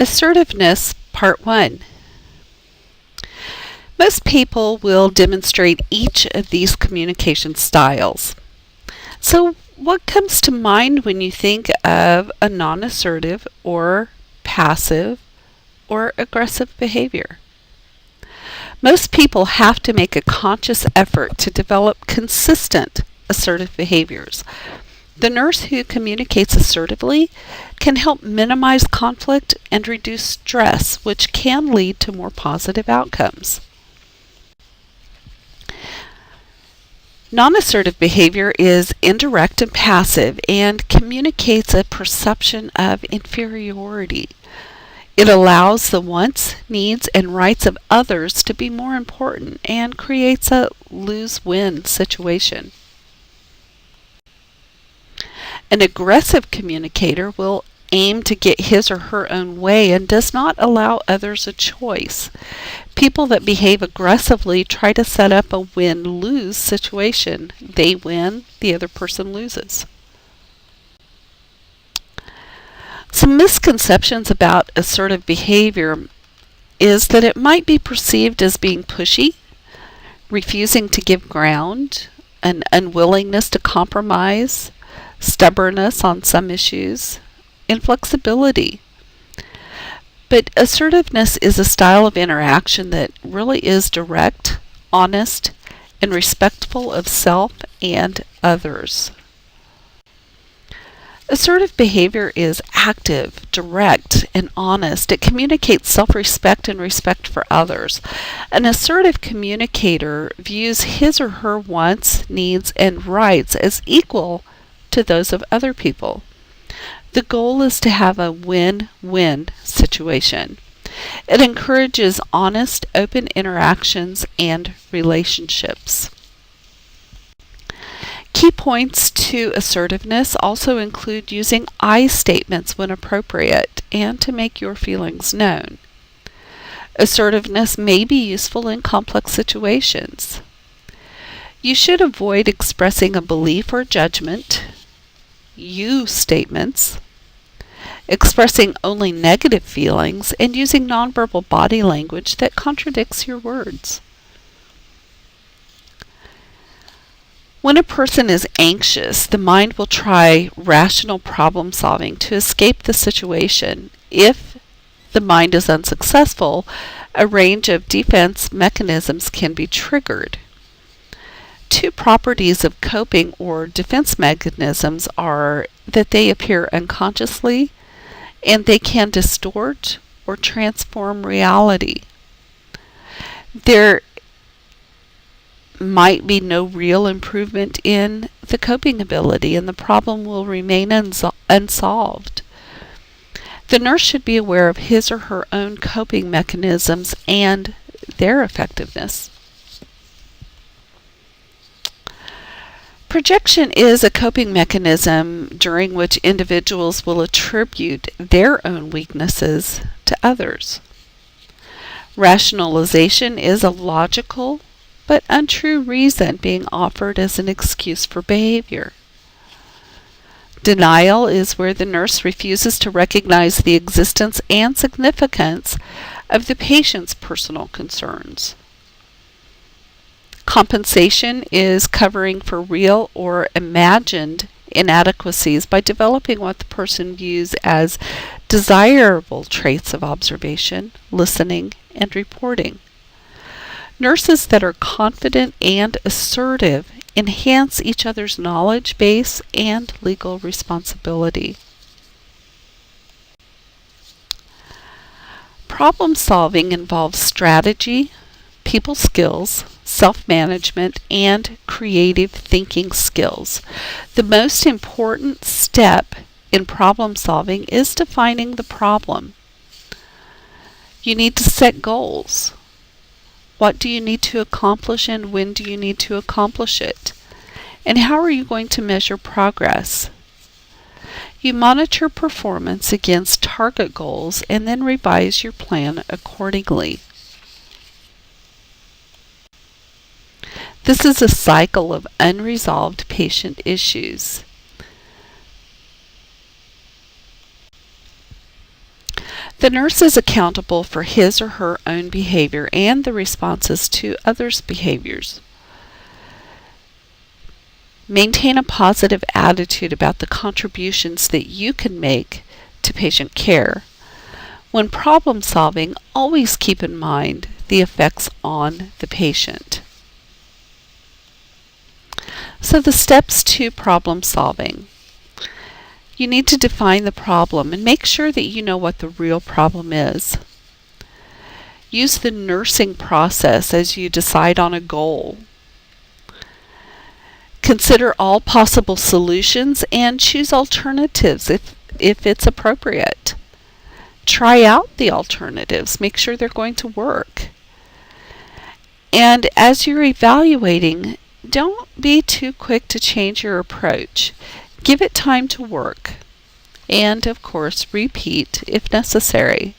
Assertiveness, Part 1. Most people will demonstrate each of these communication styles. So, what comes to mind when you think of a non-assertive or passive or aggressive behavior? Most people have to make a conscious effort to develop consistent assertive behaviors. The nurse who communicates assertively can help minimize conflict and reduce stress, which can lead to more positive outcomes. Non-assertive behavior is indirect and passive and communicates a perception of inferiority. It allows the wants, needs, and rights of others to be more important and creates a lose-win situation. An aggressive communicator will aim to get his or her own way and does not allow others a choice. People that behave aggressively try to set up a win-lose situation. They win, the other person loses. Some misconceptions about assertive behavior is that it might be perceived as being pushy, refusing to give ground, an unwillingness to compromise, stubbornness on some issues, inflexibility. But assertiveness is a style of interaction that really is direct, honest, and respectful of self and others. Assertive behavior is active, direct, and honest. It communicates self-respect and respect for others. An assertive communicator views his or her wants, needs, and rights as equal to those of other people. The goal is to have a win-win situation. It encourages honest, open interactions and relationships. Key points to assertiveness also include using I statements when appropriate and to make your feelings known. Assertiveness may be useful in complex situations. You should avoid expressing a belief or judgment, you statements, expressing only negative feelings, and using nonverbal body language that contradicts your words. When a person is anxious, the mind will try rational problem solving to escape the situation. If the mind is unsuccessful, a range of defense mechanisms can be triggered. Two properties of coping or defense mechanisms are that they appear unconsciously and they can distort or transform reality. There might be no real improvement in the coping ability and the problem will remain unsolved. The nurse should be aware of his or her own coping mechanisms and their effectiveness. Projection is a coping mechanism during which individuals will attribute their own weaknesses to others. Rationalization is a logical but untrue reason being offered as an excuse for behavior. Denial is where the nurse refuses to recognize the existence and significance of the patient's personal concerns. Compensation is covering for real or imagined inadequacies by developing what the person views as desirable traits of observation, listening, and reporting. Nurses that are confident and assertive enhance each other's knowledge base and legal responsibility. Problem solving involves strategy, people skills, self-management, and creative thinking skills. The most important step in problem solving is defining the problem. You need to set goals. What do you need to accomplish and when do you need to accomplish it? And how are you going to measure progress? You monitor performance against target goals and then revise your plan accordingly. This is a cycle of unresolved patient issues. The nurse is accountable for his or her own behavior and the responses to others' behaviors. Maintain a positive attitude about the contributions that you can make to patient care. When problem solving, always keep in mind the effects on the patient. So the steps to problem solving. You need to define the problem and make sure that you know what the real problem is. Use the nursing process as you decide on a goal. Consider all possible solutions and choose alternatives if it's appropriate. Try out the alternatives. Make sure they're going to work. And as you're evaluating, don't be too quick to change your approach. Give it time to work. And, of course, repeat if necessary.